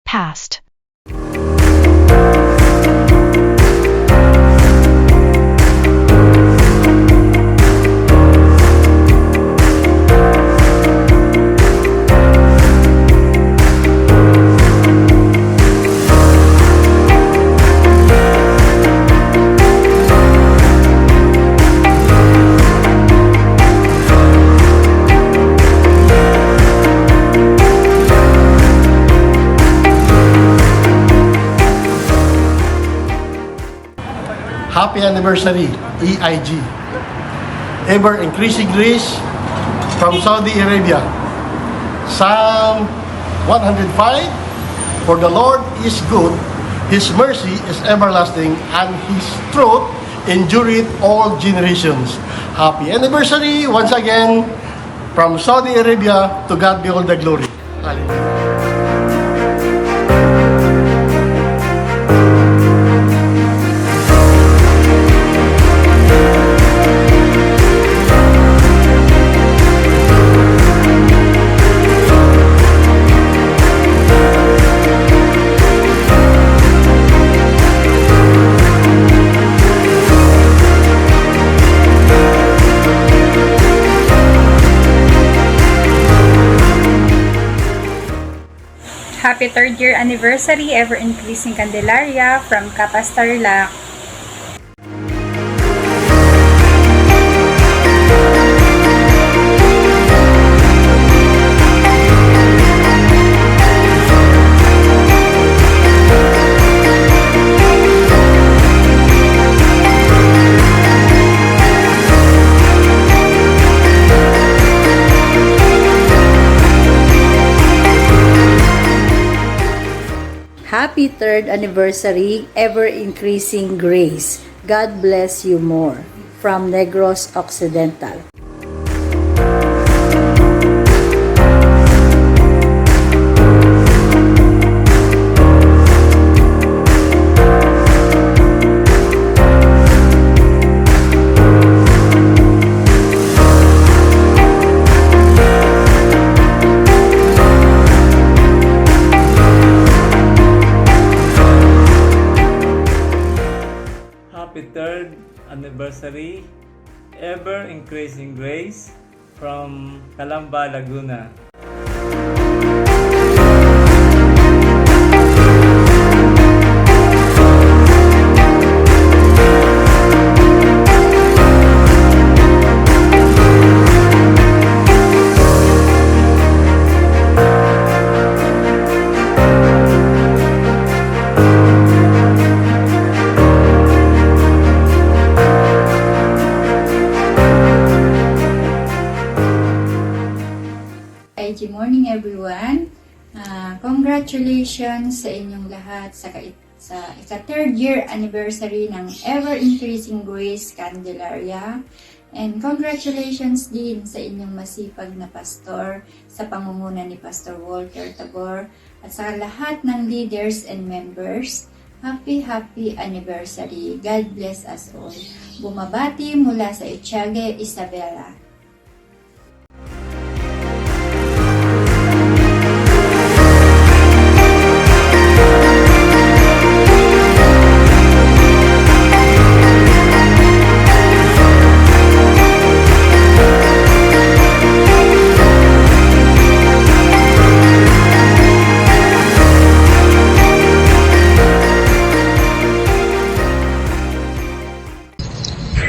past. Happy anniversary, EIG. Ever increasing grace from Saudi Arabia. Psalm 105, for the Lord is good, His mercy is everlasting, and His truth endureth all generations. Happy anniversary once again from Saudi Arabia. To God be all the glory. Hallelujah. Happy 3rd year anniversary, ever-increasing Candelaria from Kapas Tarlac. Happy 3rd anniversary, ever-increasing grace. God bless you more. From Negros Occidental. Happy 3rd anniversary, ever increasing grace from Calamba, Laguna. Good morning everyone. Congratulations sa inyong lahat sa ika-3rd year anniversary ng ever-increasing grace Candelaria. And congratulations din sa inyong masipag na pastor sa pangunguna ni Pastor Walter Tabor at sa lahat ng leaders and members. Happy anniversary. God bless us all. Bumabati mula sa Etiague, Isabela.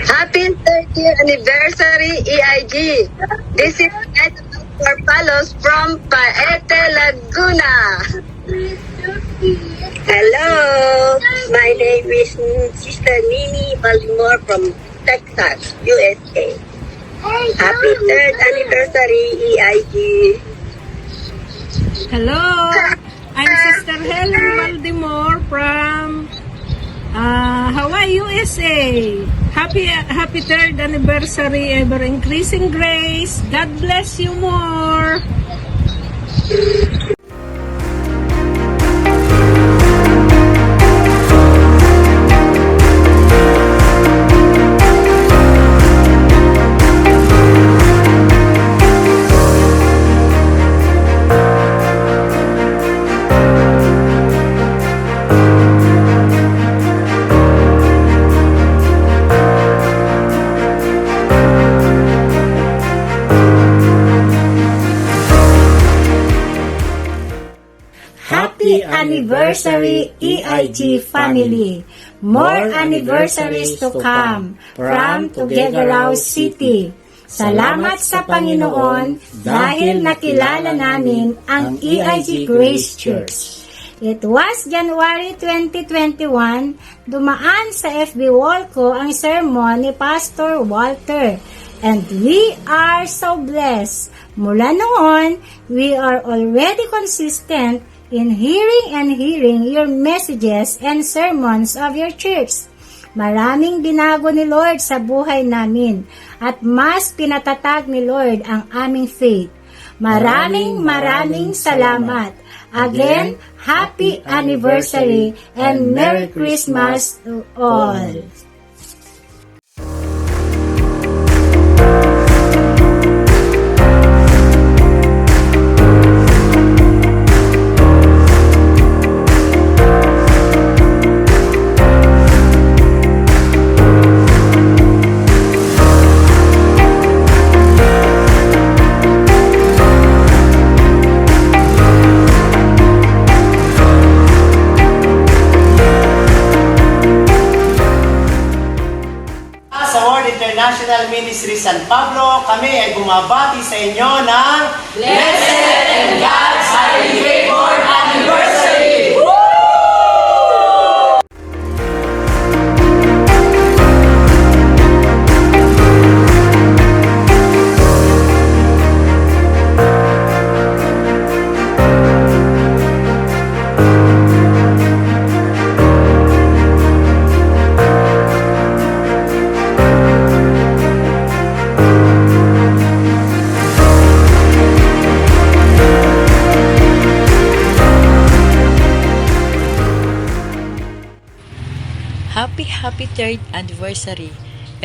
Happy 3rd year anniversary, EIG. This is Edna Palos from Paete, Laguna. Hello, my name is Sister Nini Balimore from Texas, USA. Happy 3rd anniversary, EIG. Hello, I'm Sister Helen Valdemore from Hawaii, USA. Happy 3rd anniversary, ever increasing grace. God bless you more. anniversary EIG family. More anniversaries to come from Tuguegarao City. Salamat sa Panginoon dahil nakilala namin ang EIG Grace Church. It was January 2021, dumaan sa FB wall ko ang sermon ni Pastor Walter. And we are so blessed. Mula noon, we are already consistent in hearing your messages and sermons of your church. Maraming binago ni Lord sa buhay namin at mas pinatatag ni Lord ang aming faith. Maraming salamat. Again, happy anniversary and Merry Christmas to all. International Ministry San Pablo, kami ay bumabati sa inyo ng Blessed and God's Highly Favored Anniversary! Happy third anniversary,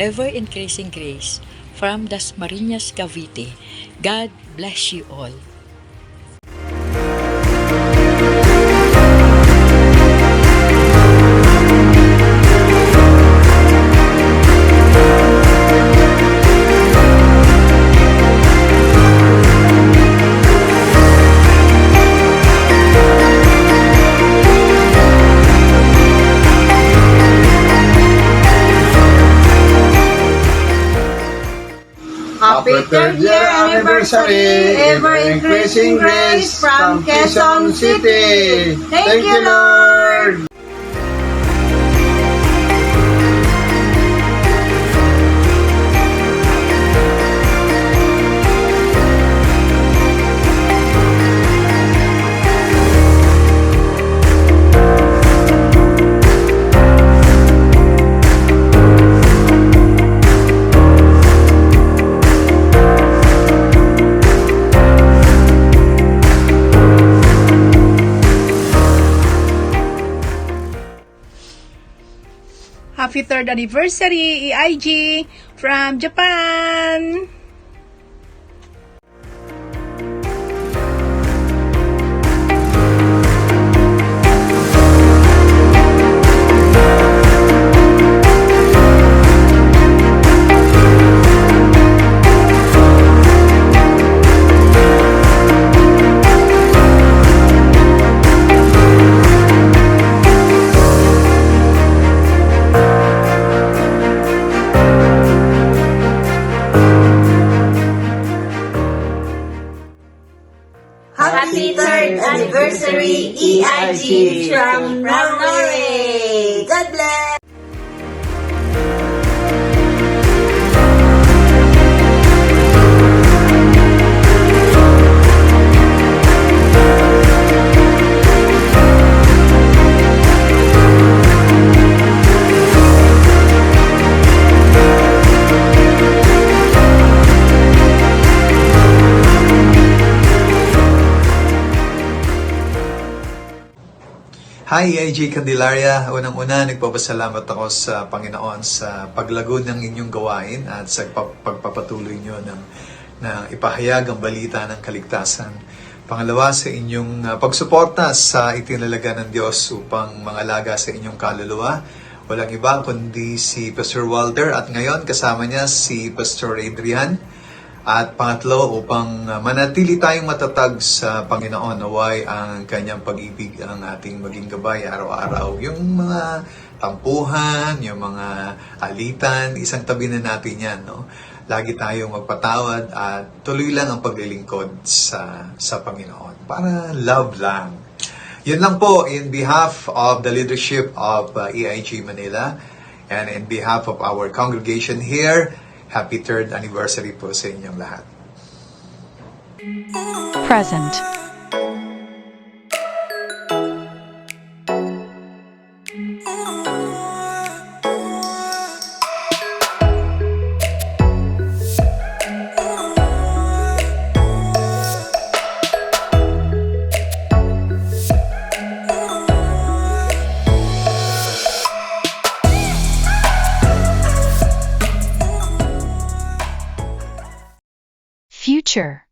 ever-increasing grace from Dasmariñas, Cavite. God bless you all. Happy third year anniversary, ever-increasing grace from Quezon City. Thank you, Lord! Happy third anniversary, EIG from Japan! Happy third anniversary EIG from Norway. God bless. Hi, EIG Candelaria. Unang-una, nagpapasalamat ako sa Panginoon sa paglago ng inyong gawain at sa pagpapatuloy nyo na ipahayag ang balita ng kaligtasan. Pangalawa, sa inyong pagsuporta sa itinalaga ng Diyos upang mangalaga sa inyong kaluluwa. Walang iba kundi si Pastor Walter at ngayon kasama niya si Pastor Adrian. At pangatlo, upang manatili tayong matatag sa Panginoon, naway ang kanyang pag-ibig ang ating maging gabay araw-araw. Yung mga tampuhan, yung mga alitan, isang tabi na natin yan, no? Lagi tayong magpatawad at tuloy lang ang paglilingkod sa Panginoon. Para love lang. Yun lang po, in behalf of the leadership of EIG Manila and in behalf of our congregation here, happy 3rd anniversary po sa inyong lahat. Present. Future.